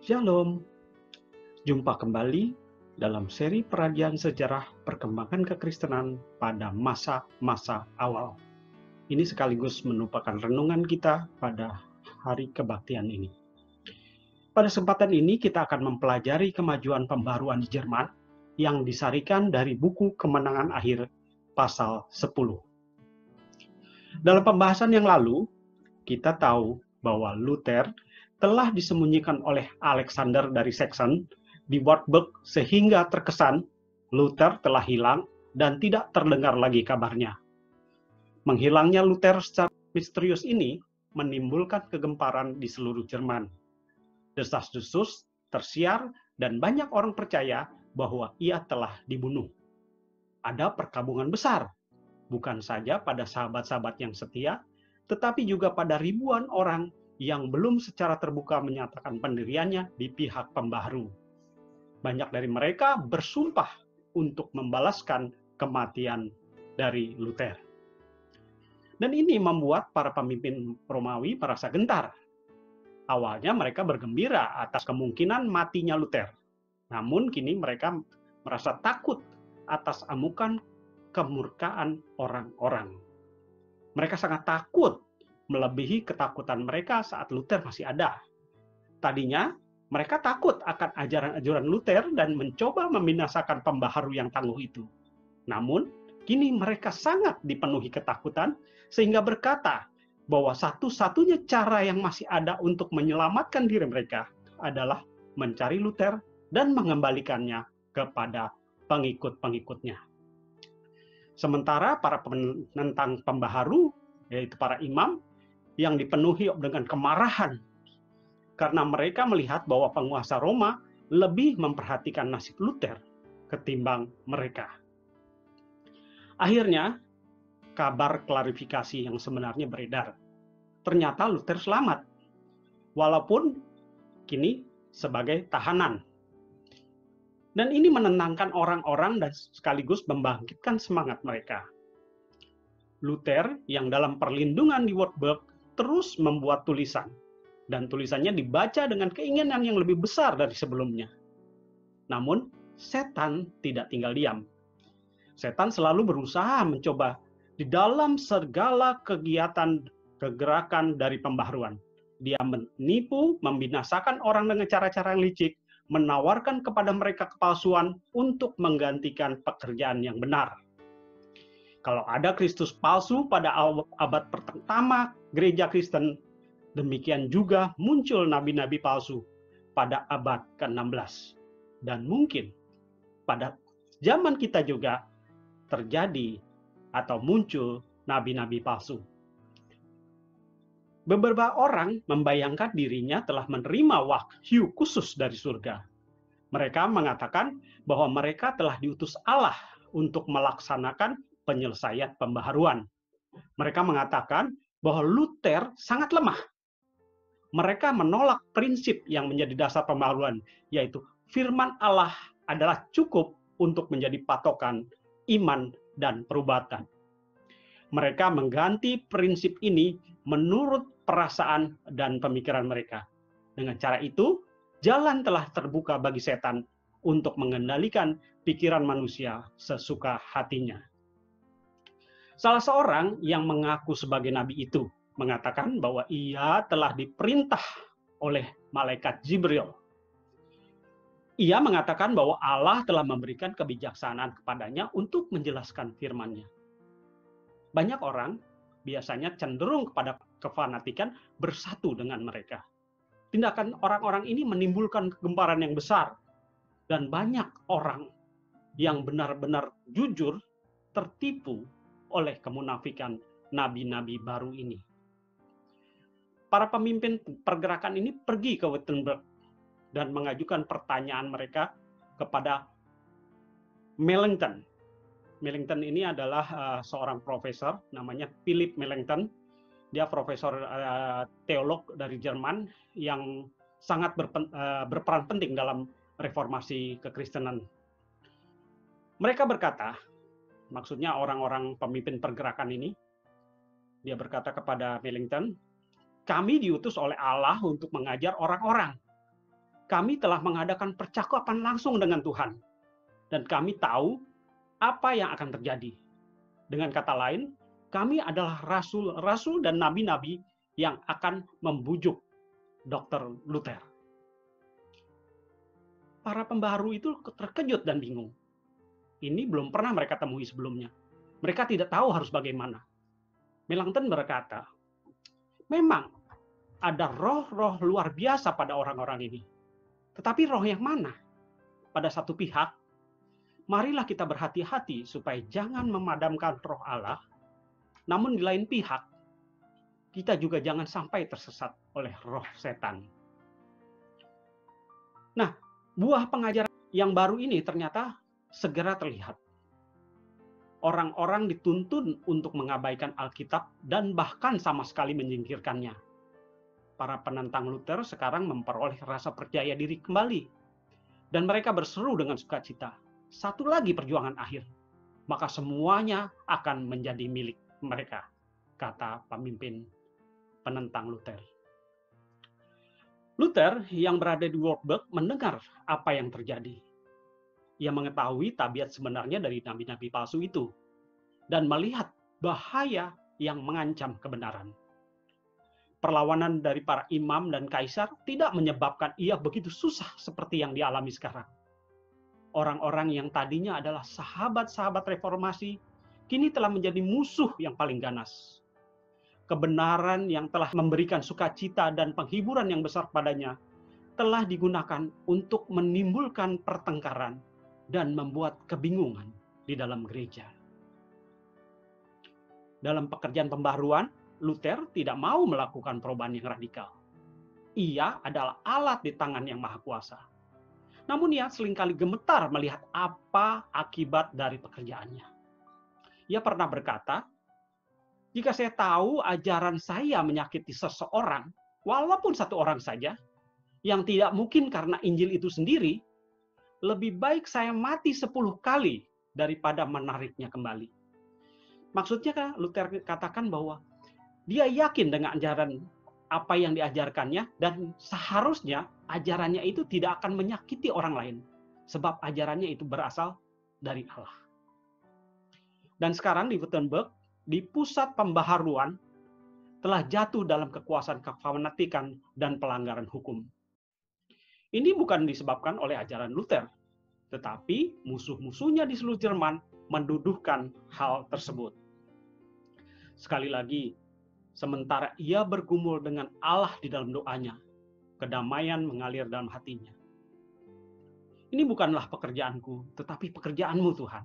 Shalom, jumpa kembali dalam seri perajian sejarah perkembangan kekristenan pada masa-masa awal. Ini sekaligus merupakan renungan kita pada hari kebaktian ini. Pada kesempatan ini kita akan mempelajari kemajuan pembaruan di Jerman yang disarikan dari buku Kemenangan Akhir pasal 10. Dalam pembahasan yang lalu, kita tahu bahwa Luther telah disembunyikan oleh Alexander dari Saxon di Wartburg sehingga terkesan Luther telah hilang dan tidak terdengar lagi kabarnya. Menghilangnya Luther secara misterius ini menimbulkan kegemparan di seluruh Jerman. Desas-desus tersiar dan banyak orang percaya bahwa ia telah dibunuh. Ada perkabungan besar, bukan saja pada sahabat-sahabat yang setia, tetapi juga pada ribuan orang yang belum secara terbuka menyatakan pendiriannya di pihak pembaharu. Banyak dari mereka bersumpah untuk membalaskan kematian dari Luther. Dan ini membuat para pemimpin Romawi merasa gentar. Awalnya mereka bergembira atas kemungkinan matinya Luther. Namun kini mereka merasa takut atas amukan kemurkaan orang-orang. Mereka sangat takut, melebihi ketakutan mereka saat Luther masih ada. Tadinya, mereka takut akan ajaran-ajaran Luther dan mencoba membinasakan pembaharu yang tangguh itu. Namun, kini mereka sangat dipenuhi ketakutan, sehingga berkata bahwa satu-satunya cara yang masih ada untuk menyelamatkan diri mereka adalah mencari Luther dan mengembalikannya kepada pengikut-pengikutnya. Sementara para penentang pembaharu, yaitu para imam, yang dipenuhi dengan kemarahan karena mereka melihat bahwa penguasa Roma lebih memperhatikan nasib Luther ketimbang mereka. Akhirnya, kabar klarifikasi yang sebenarnya beredar. Ternyata Luther selamat, walaupun kini sebagai tahanan. Dan ini menenangkan orang-orang dan sekaligus membangkitkan semangat mereka. Luther yang dalam perlindungan di Wartburg terus membuat tulisan, dan tulisannya dibaca dengan keinginan yang lebih besar dari sebelumnya. Namun, setan tidak tinggal diam. Setan selalu berusaha mencoba di dalam segala kegiatan kegerakan dari pembaharuan. Dia menipu, membinasakan orang dengan cara-cara yang licik, menawarkan kepada mereka kepalsuan untuk menggantikan pekerjaan yang benar. Kalau ada Kristus palsu pada abad pertama gereja Kristen, demikian juga muncul nabi-nabi palsu pada abad ke-16. Dan mungkin pada zaman kita juga terjadi atau muncul nabi-nabi palsu. Beberapa orang membayangkan dirinya telah menerima wahyu khusus dari surga. Mereka mengatakan bahwa mereka telah diutus Allah untuk melaksanakan penyelesaian pembaharuan. Mereka mengatakan bahwa Luther sangat lemah. Mereka menolak prinsip yang menjadi dasar pembaharuan, yaitu firman Allah adalah cukup untuk menjadi patokan iman dan perubatan. Mereka mengganti prinsip ini menurut perasaan dan pemikiran mereka. Dengan cara itu, jalan telah terbuka bagi setan untuk mengendalikan pikiran manusia sesuka hatinya. Salah seorang yang mengaku sebagai nabi itu mengatakan bahwa ia telah diperintah oleh malaikat Jibril. Ia mengatakan bahwa Allah telah memberikan kebijaksanaan kepadanya untuk menjelaskan firman-Nya. Banyak orang biasanya cenderung kepada kefanatikan bersatu dengan mereka. Tindakan orang-orang ini menimbulkan kegemparan yang besar, dan banyak orang yang benar-benar jujur tertipu oleh kemunafikan nabi-nabi baru ini. Para pemimpin pergerakan ini pergi ke Wittenberg dan mengajukan pertanyaan mereka kepada Melanchthon. Melanchthon ini adalah seorang profesor, namanya Philip Melanchthon. Dia profesor teolog dari Jerman yang sangat berperan penting dalam reformasi kekristenan. Mereka berkata, maksudnya orang-orang pemimpin pergerakan ini, dia berkata kepada Melanchthon, kami diutus oleh Allah untuk mengajar orang-orang. kami telah mengadakan percakapan langsung dengan Tuhan. Dan kami tahu apa yang akan terjadi. Dengan kata lain, kami adalah rasul-rasul dan nabi-nabi yang akan membujuk Dr. Luther. Para pembaharu itu terkejut dan bingung. Ini belum pernah mereka temui sebelumnya. Mereka tidak tahu harus bagaimana. Melanchthon berkata, memang ada roh-roh luar biasa pada orang-orang ini. Tetapi roh yang mana? Pada satu pihak, marilah kita berhati-hati supaya jangan memadamkan roh Allah. Namun di lain pihak, kita juga jangan sampai tersesat oleh roh setan. Nah, buah pengajaran yang baru ini ternyata segera terlihat. Orang-orang dituntun untuk mengabaikan Alkitab dan bahkan sama sekali menyingkirkannya. Para penentang Luther sekarang memperoleh rasa percaya diri kembali. Dan mereka berseru dengan sukacita. Satu lagi perjuangan akhir. Maka semuanya akan menjadi milik mereka, kata pemimpin penentang Luther. Luther yang berada di Wartburg mendengar apa yang terjadi. Ia mengetahui tabiat sebenarnya dari nabi-nabi palsu itu dan melihat bahaya yang mengancam kebenaran. Perlawanan dari para imam dan kaisar tidak menyebabkan ia begitu susah seperti yang dialami sekarang. Orang-orang yang tadinya adalah sahabat-sahabat reformasi kini telah menjadi musuh yang paling ganas. Kebenaran yang telah memberikan sukacita dan penghiburan yang besar padanya telah digunakan untuk menimbulkan pertengkaran dan membuat kebingungan di dalam gereja. Dalam pekerjaan pembaharuan, Luther tidak mau melakukan perubahan yang radikal. Ia adalah alat di tangan yang maha kuasa. Namun ia seringkali gemetar melihat apa akibat dari pekerjaannya. Ia pernah berkata, jika saya tahu ajaran saya menyakiti seseorang, walaupun satu orang saja, yang tidak mungkin karena Injil itu sendiri, lebih baik saya mati 10 kali daripada menariknya kembali. Maksudnya Luther katakan bahwa dia yakin dengan ajaran apa yang diajarkannya dan seharusnya ajarannya itu tidak akan menyakiti orang lain sebab ajarannya itu berasal dari Allah. Dan sekarang di Wittenberg, di pusat pembaharuan telah jatuh dalam kekuasaan kefanatikan dan pelanggaran hukum. Ini bukan disebabkan oleh ajaran Luther, tetapi musuh-musuhnya di seluruh Jerman menduduhkan hal tersebut. Sekali lagi, sementara ia bergumul dengan Allah di dalam doanya, kedamaian mengalir dalam hatinya. Ini bukanlah pekerjaanku, tetapi pekerjaanmu Tuhan.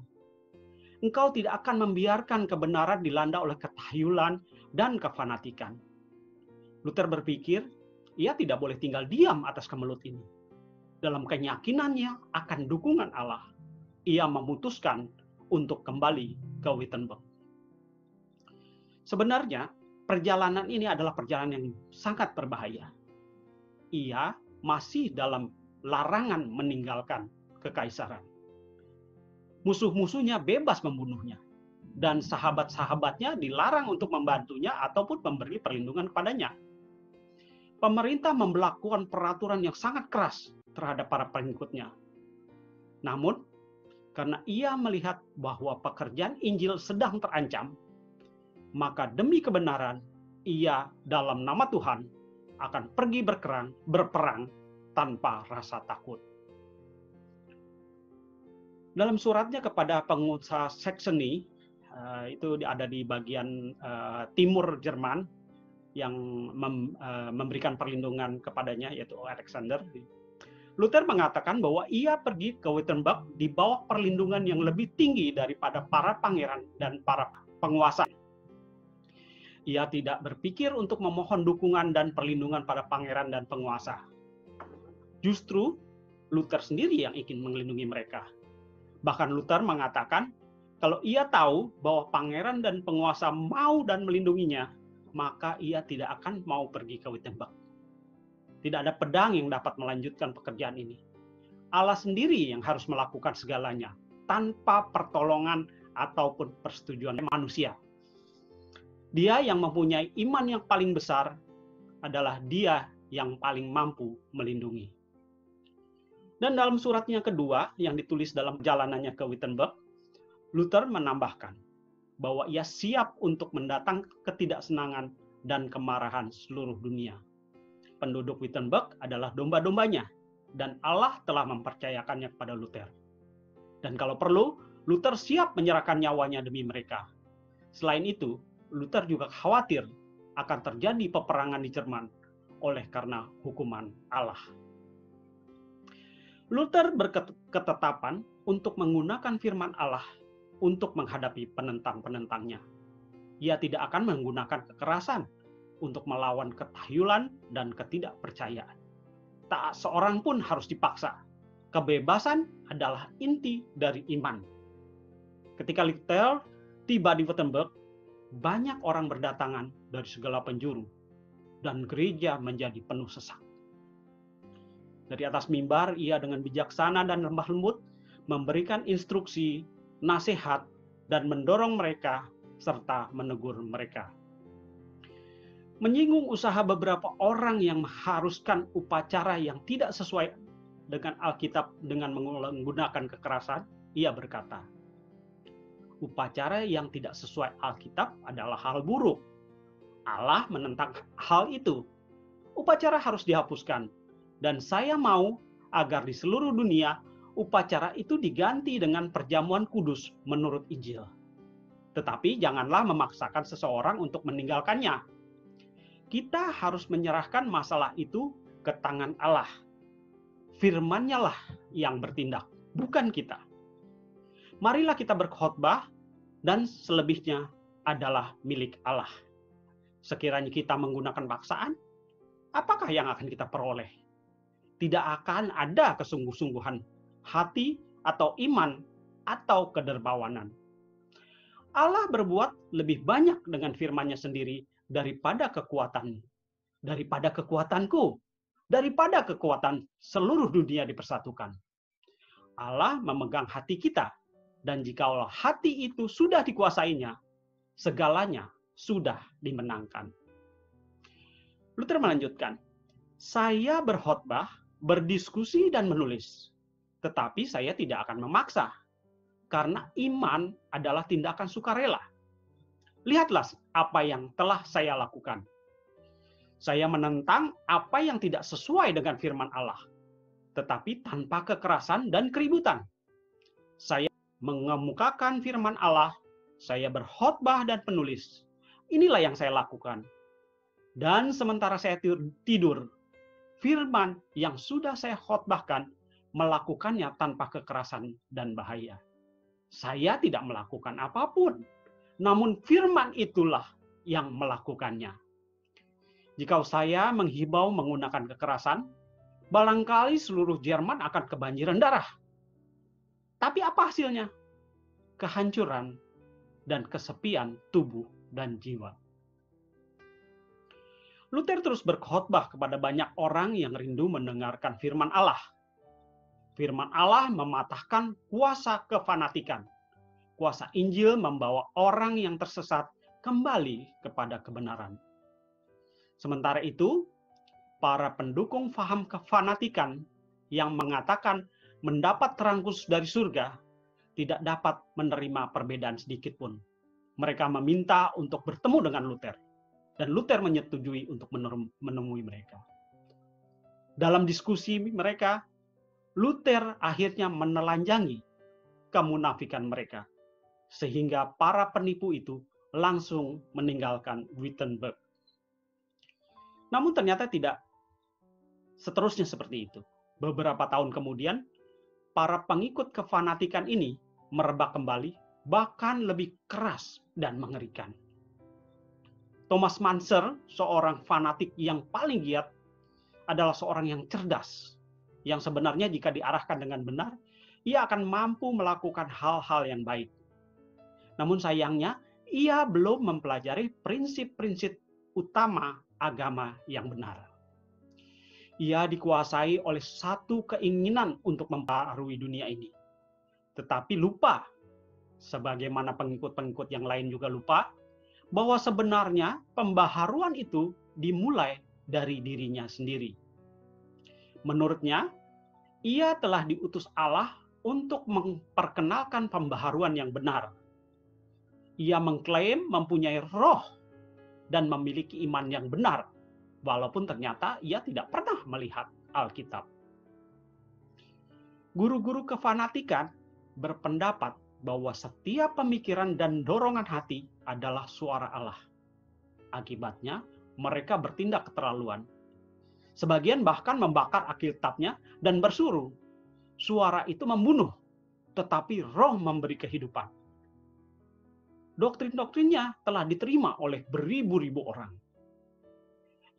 Engkau tidak akan membiarkan kebenaran dilanda oleh ketahayulan dan kefanatikan. Luther berpikir, ia tidak boleh tinggal diam atas kemelut ini. Dalam keyakinannya akan dukungan Allah, ia memutuskan untuk kembali ke Wittenberg. Sebenarnya, perjalanan ini adalah perjalanan yang sangat berbahaya. Ia masih dalam larangan meninggalkan kekaisaran. Musuh-musuhnya bebas membunuhnya, dan sahabat-sahabatnya dilarang untuk membantunya ataupun memberi perlindungan kepadanya. Pemerintah memberlakukan peraturan yang sangat keras terhadap para pengikutnya. Namun, karena ia melihat bahwa pekerjaan Injil sedang terancam, maka demi kebenaran, ia dalam nama Tuhan akan pergi berperang tanpa rasa takut. Dalam suratnya kepada pengusaha Saxony, itu ada di bagian timur Jerman, yang memberikan perlindungan kepadanya, yaitu Alexander, Luther mengatakan bahwa ia pergi ke Wittenberg di bawah perlindungan yang lebih tinggi daripada para pangeran dan para penguasa. Ia tidak berpikir untuk memohon dukungan dan perlindungan pada pangeran dan penguasa. Justru Luther sendiri yang ingin melindungi mereka. Bahkan Luther mengatakan, kalau ia tahu bahwa pangeran dan penguasa mau dan melindunginya, maka ia tidak akan mau pergi ke Wittenberg. Tidak ada pedang yang dapat melanjutkan pekerjaan ini. Allah sendiri yang harus melakukan segalanya, tanpa pertolongan ataupun persetujuan manusia. Dia yang mempunyai iman yang paling besar adalah dia yang paling mampu melindungi. Dan dalam suratnya kedua yang ditulis dalam perjalanannya ke Wittenberg, Luther menambahkan bahwa ia siap untuk mendatang ketidaksenangan dan kemarahan seluruh dunia. Penduduk Wittenberg adalah domba-dombanya, dan Allah telah mempercayakannya kepada Luther. Dan kalau perlu, Luther siap menyerahkan nyawanya demi mereka. Selain itu, Luther juga khawatir akan terjadi peperangan di Jerman oleh karena hukuman Allah. Luther berketetapan untuk menggunakan firman Allah untuk menghadapi penentang-penentangnya. Ia tidak akan menggunakan kekerasan untuk melawan ketahyulan dan ketidakpercayaan. Tak seorang pun harus dipaksa. Kebebasan adalah inti dari iman. Ketika Luther tiba di Wittenberg, banyak orang berdatangan dari segala penjuru, dan gereja menjadi penuh sesak. Dari atas mimbar, ia dengan bijaksana dan lemah lembut memberikan instruksi, nasihat, dan mendorong mereka serta menegur mereka. Menyinggung usaha beberapa orang yang mengharuskan upacara yang tidak sesuai dengan Alkitab dengan menggunakan kekerasan, ia berkata, upacara yang tidak sesuai Alkitab adalah hal buruk. Allah menentang hal itu. Upacara harus dihapuskan. Dan saya mau agar di seluruh dunia upacara itu diganti dengan perjamuan kudus menurut Injil. Tetapi janganlah memaksakan seseorang untuk meninggalkannya. Kita harus menyerahkan masalah itu ke tangan Allah. Firman-Nya lah yang bertindak, bukan kita. Marilah kita berkhotbah dan selebihnya adalah milik Allah. Sekiranya kita menggunakan paksaan, apakah yang akan kita peroleh? Tidak akan ada kesungguh-sungguhan hati atau iman atau kedermawanan. Allah berbuat lebih banyak dengan firman-Nya sendiri daripada kekuatanku, daripada kekuatan seluruh dunia dipersatukan. Allah memegang hati kita, dan jikalau hati itu sudah dikuasainya, segalanya sudah dimenangkan. Luther melanjutkan, saya berkhotbah, berdiskusi dan menulis, tetapi saya tidak akan memaksa, karena iman adalah tindakan sukarela. Lihatlah apa yang telah saya lakukan. Saya menentang apa yang tidak sesuai dengan firman Allah, tetapi tanpa kekerasan dan keributan. Saya mengemukakan firman Allah, saya berkhotbah dan penulis. Inilah yang saya lakukan. Dan sementara saya tidur, firman yang sudah saya khotbahkan melakukannya tanpa kekerasan dan bahaya. Saya tidak melakukan apapun, namun firman itulah yang melakukannya. Jika saya menghibau menggunakan kekerasan, barangkali seluruh Jerman akan kebanjiran darah. Tapi apa hasilnya? Kehancuran dan kesepian tubuh dan jiwa. Luther terus berkhotbah kepada banyak orang yang rindu mendengarkan firman Allah. Firman Allah mematahkan kuasa kefanatikan. Kuasa Injil membawa orang yang tersesat kembali kepada kebenaran. Sementara itu, para pendukung faham kefanatikan yang mengatakan mendapat terang khusus dari surga tidak dapat menerima perbedaan sedikit pun. Mereka meminta untuk bertemu dengan Luther. Dan Luther menyetujui untuk menemui mereka. Dalam diskusi mereka, Luther akhirnya menelanjangi kemunafikan mereka, sehingga para penipu itu langsung meninggalkan Wittenberg. Namun ternyata tidak seterusnya seperti itu. Beberapa tahun kemudian, para pengikut kefanatikan ini merebak kembali, bahkan lebih keras dan mengerikan. Thomas Manser, seorang fanatik yang paling giat, adalah seorang yang cerdas, yang sebenarnya jika diarahkan dengan benar, ia akan mampu melakukan hal-hal yang baik. Namun sayangnya, ia belum mempelajari prinsip-prinsip utama agama yang benar. Ia dikuasai oleh satu keinginan untuk mempengaruhi dunia ini. Tetapi lupa, sebagaimana pengikut-pengikut yang lain juga lupa, bahwa sebenarnya pembaharuan itu dimulai dari dirinya sendiri. Menurutnya, Ia telah diutus Allah untuk memperkenalkan pembaharuan yang benar. Ia mengklaim mempunyai roh dan memiliki iman yang benar, walaupun ternyata ia tidak pernah melihat Alkitab. Guru-guru kefanatikan berpendapat bahwa setiap pemikiran dan dorongan hati adalah suara Allah. Akibatnya, mereka bertindak keterlaluan. Sebagian bahkan membakar Alkitabnya dan bersuruh, suara itu membunuh, tetapi roh memberi kehidupan. Doktrin-doktrinnya telah diterima oleh beribu-ribu orang.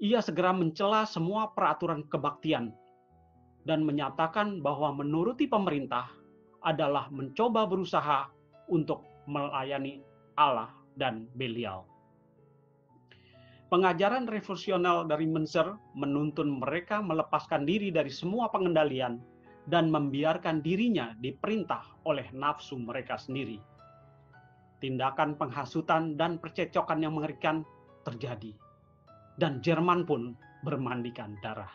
Ia segera mencela semua peraturan kebaktian dan menyatakan bahwa menuruti pemerintah adalah mencoba berusaha untuk melayani Allah dan Belial. Pengajaran revolusioner dari Münster menuntun mereka melepaskan diri dari semua pengendalian dan membiarkan dirinya diperintah oleh nafsu mereka sendiri. Tindakan penghasutan dan percecokan yang mengerikan terjadi, dan Jerman pun bermandikan darah.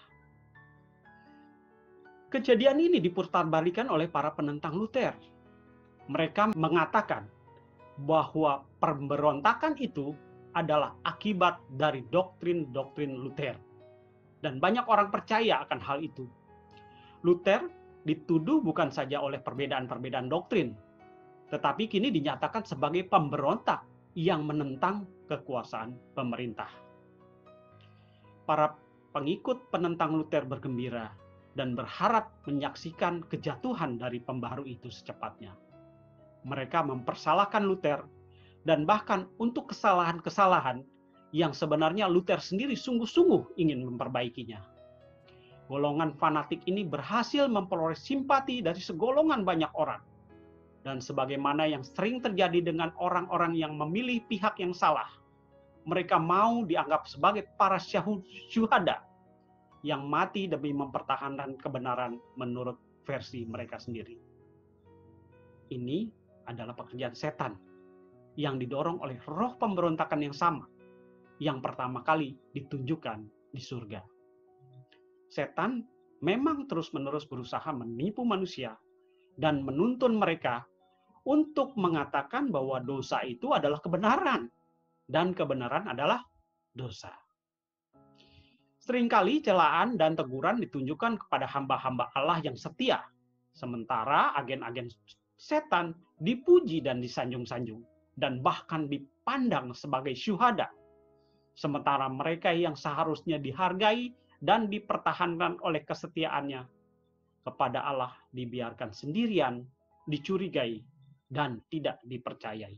Kejadian ini diputarbalikkan oleh para penentang Luther. Mereka mengatakan bahwa pemberontakan itu adalah akibat dari doktrin-doktrin Luther. Dan banyak orang percaya akan hal itu. Luther dituduh bukan saja oleh perbedaan-perbedaan doktrin, tetapi kini dinyatakan sebagai pemberontak yang menentang kekuasaan pemerintah. Para pengikut penentang Luther bergembira dan berharap menyaksikan kejatuhan dari pembaharu itu secepatnya. Mereka mempersalahkan Luther, dan bahkan untuk kesalahan-kesalahan yang sebenarnya Luther sendiri sungguh-sungguh ingin memperbaikinya. Golongan fanatik ini berhasil memperoleh simpati dari segolongan banyak orang. Dan sebagaimana yang sering terjadi dengan orang-orang yang memilih pihak yang salah, mereka mau dianggap sebagai para syuhada yang mati demi mempertahankan kebenaran menurut versi mereka sendiri. Ini adalah pekerjaan setan yang didorong oleh roh pemberontakan yang sama, yang pertama kali ditunjukkan di surga. Setan memang terus-menerus berusaha menipu manusia dan menuntun mereka untuk mengatakan bahwa dosa itu adalah kebenaran, dan kebenaran adalah dosa. Seringkali celaan dan teguran ditunjukkan kepada hamba-hamba Allah yang setia, sementara agen-agen setan dipuji dan disanjung-sanjung, dan bahkan dipandang sebagai syuhada, sementara mereka yang seharusnya dihargai dan dipertahankan oleh kesetiaannya kepada Allah dibiarkan sendirian, dicurigai, dan tidak dipercayai.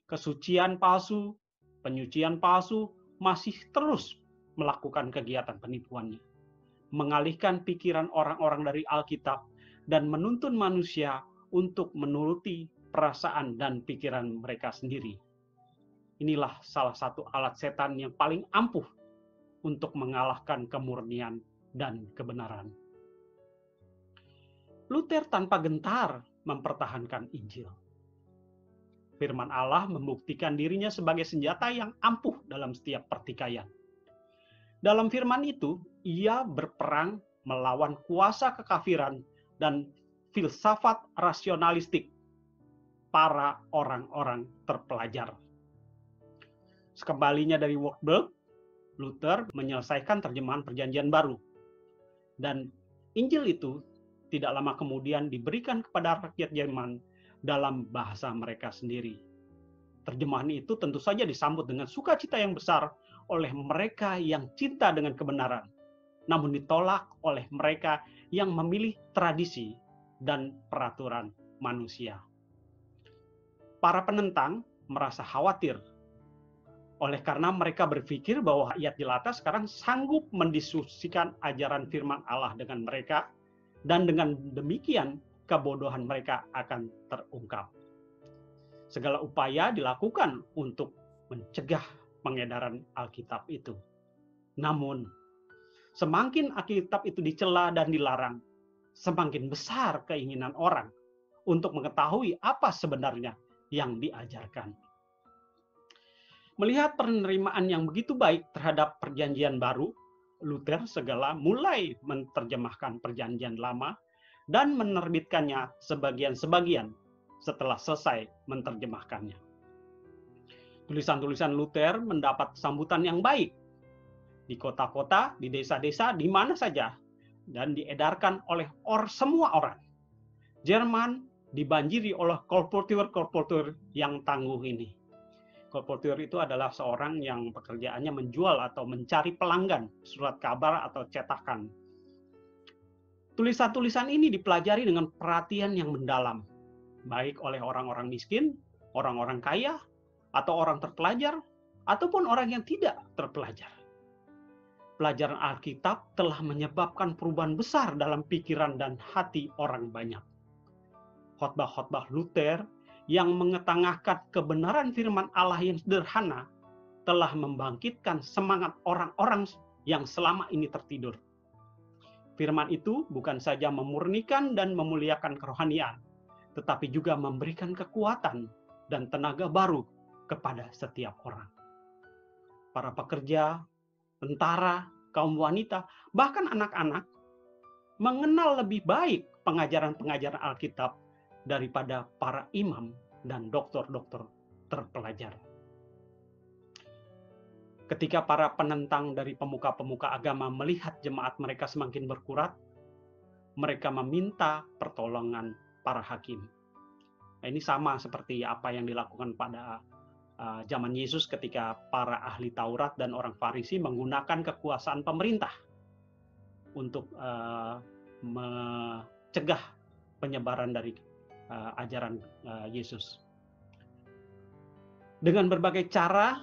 Kesucian palsu, penyucian palsu masih terus melakukan kegiatan penipuannya, mengalihkan pikiran orang-orang dari Alkitab dan menuntun manusia untuk menuruti perasaan dan pikiran mereka sendiri. Inilah salah satu alat setan yang paling ampuh untuk mengalahkan kemurnian dan kebenaran. Luther tanpa gentar mempertahankan Injil. Firman Allah membuktikan dirinya sebagai senjata yang ampuh dalam setiap pertikaian. Dalam firman itu, ia berperang melawan kuasa kekafiran dan filsafat rasionalistik para orang-orang terpelajar. Sekembalinya dari Wartburg, Luther menyelesaikan terjemahan Perjanjian Baru. Dan Injil itu tidak lama kemudian diberikan kepada rakyat Jerman dalam bahasa mereka sendiri. Terjemahan itu tentu saja disambut dengan sukacita yang besar oleh mereka yang cinta dengan kebenaran, namun ditolak oleh mereka yang memilih tradisi dan peraturan manusia. Para penentang merasa khawatir oleh karena mereka berpikir bahwa ayat di atas sekarang sanggup mendiskusikan ajaran firman Allah dengan mereka, dan dengan demikian kebodohan mereka akan terungkap. Segala upaya dilakukan untuk mencegah pengedaran Alkitab itu. Namun, semakin Alkitab itu dicela dan dilarang, semakin besar keinginan orang untuk mengetahui apa sebenarnya yang diajarkan. Melihat penerimaan yang begitu baik terhadap Perjanjian Baru, Luther segala mulai menerjemahkan Perjanjian Lama dan menerbitkannya sebagian-sebagian setelah selesai menerjemahkannya. Tulisan-tulisan Luther mendapat sambutan yang baik di kota-kota, di desa-desa, di mana saja, dan diedarkan oleh semua orang. Jerman dibanjiri oleh kolporteur-kolporteur yang tangguh ini. Kolporteur itu adalah seorang yang pekerjaannya menjual atau mencari pelanggan surat kabar atau cetakan. Tulisan-tulisan ini dipelajari dengan perhatian yang mendalam, baik oleh orang-orang miskin, orang-orang kaya, atau orang terpelajar, ataupun orang yang tidak terpelajar. Pelajaran Alkitab telah menyebabkan perubahan besar dalam pikiran dan hati orang banyak. Khotbah-khotbah Luther yang mengetengahkan kebenaran firman Allah yang sederhana telah membangkitkan semangat orang-orang yang selama ini tertidur. Firman itu bukan saja memurnikan dan memuliakan kerohanian, tetapi juga memberikan kekuatan dan tenaga baru kepada setiap orang. Para pekerja, tentara, kaum wanita, bahkan anak-anak mengenal lebih baik pengajaran-pengajaran Alkitab daripada para imam dan doktor-doktor terpelajar. Ketika para penentang dari pemuka-pemuka agama melihat jemaat mereka semakin berkurang, mereka meminta pertolongan para hakim. Nah, ini sama seperti apa yang dilakukan pada zaman Yesus ketika para ahli Taurat dan orang Farisi menggunakan kekuasaan pemerintah untuk mencegah penyebaran dari ajaran Yesus. Dengan berbagai cara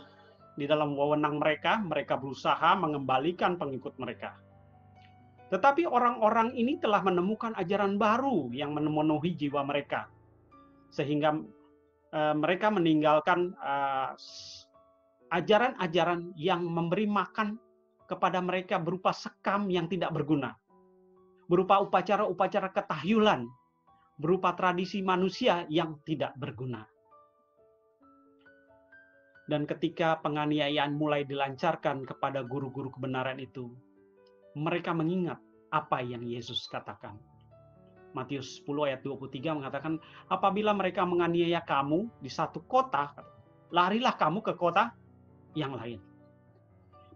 di dalam wewenang mereka berusaha mengembalikan pengikut mereka. Tetapi orang-orang ini telah menemukan ajaran baru yang memenuhi jiwa mereka, sehingga mereka meninggalkan ajaran-ajaran yang memberi makan kepada mereka berupa sekam yang tidak berguna, berupa upacara-upacara ketahyulan, berupa tradisi manusia yang tidak berguna. Dan ketika penganiayaan mulai dilancarkan kepada guru-guru kebenaran itu, mereka mengingat apa yang Yesus katakan. Matius 10 ayat 23 mengatakan, apabila mereka menganiaya kamu di satu kota, larilah kamu ke kota yang lain.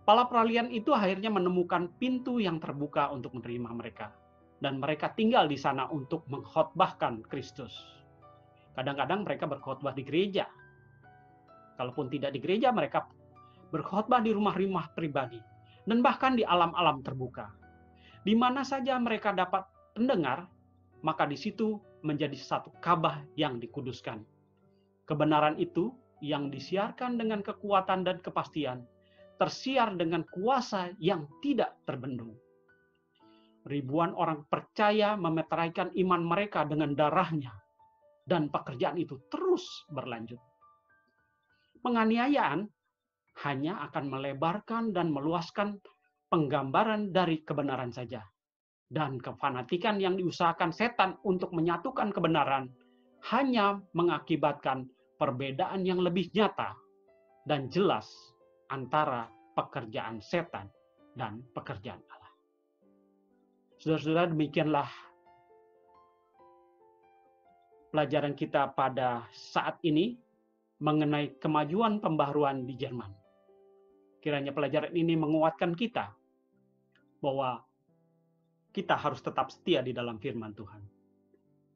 Para peralihan itu akhirnya menemukan pintu yang terbuka untuk menerima mereka. Dan mereka tinggal di sana untuk mengkhotbahkan Kristus. Kadang-kadang mereka berkhotbah di gereja. Kalaupun tidak di gereja, mereka berkhotbah di rumah-rumah pribadi. Dan bahkan di alam-alam terbuka. Di mana saja mereka dapat pendengar, maka di situ menjadi satu Ka'bah yang dikuduskan. Kebenaran itu yang disiarkan dengan kekuatan dan kepastian, tersiar dengan kuasa yang tidak terbendung. Ribuan orang percaya memeteraikan iman mereka dengan darahnya, dan pekerjaan itu terus berlanjut. Penganiayaan hanya akan melebarkan dan meluaskan penggambaran dari kebenaran saja. Dan kefanatikan yang diusahakan setan untuk menyatukan kebenaran hanya mengakibatkan perbedaan yang lebih nyata dan jelas antara pekerjaan setan dan pekerjaan Allah. Saudara-saudara, demikianlah pelajaran kita pada saat ini mengenai kemajuan pembaharuan di Jerman. Kiranya pelajaran ini menguatkan kita bahwa kita harus tetap setia di dalam firman Tuhan.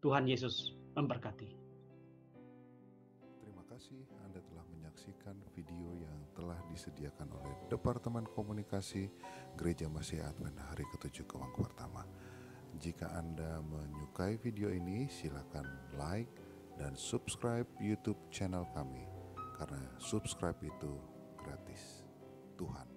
Tuhan Yesus memberkati. Terima kasih Anda telah menyaksikan video yang telah disediakan oleh Departemen Komunikasi Gereja Masih Advent Hari ke-7 Kewang Pertama. Jika Anda menyukai video ini, silakan like dan subscribe YouTube channel kami, karena subscribe itu gratis. Tuhan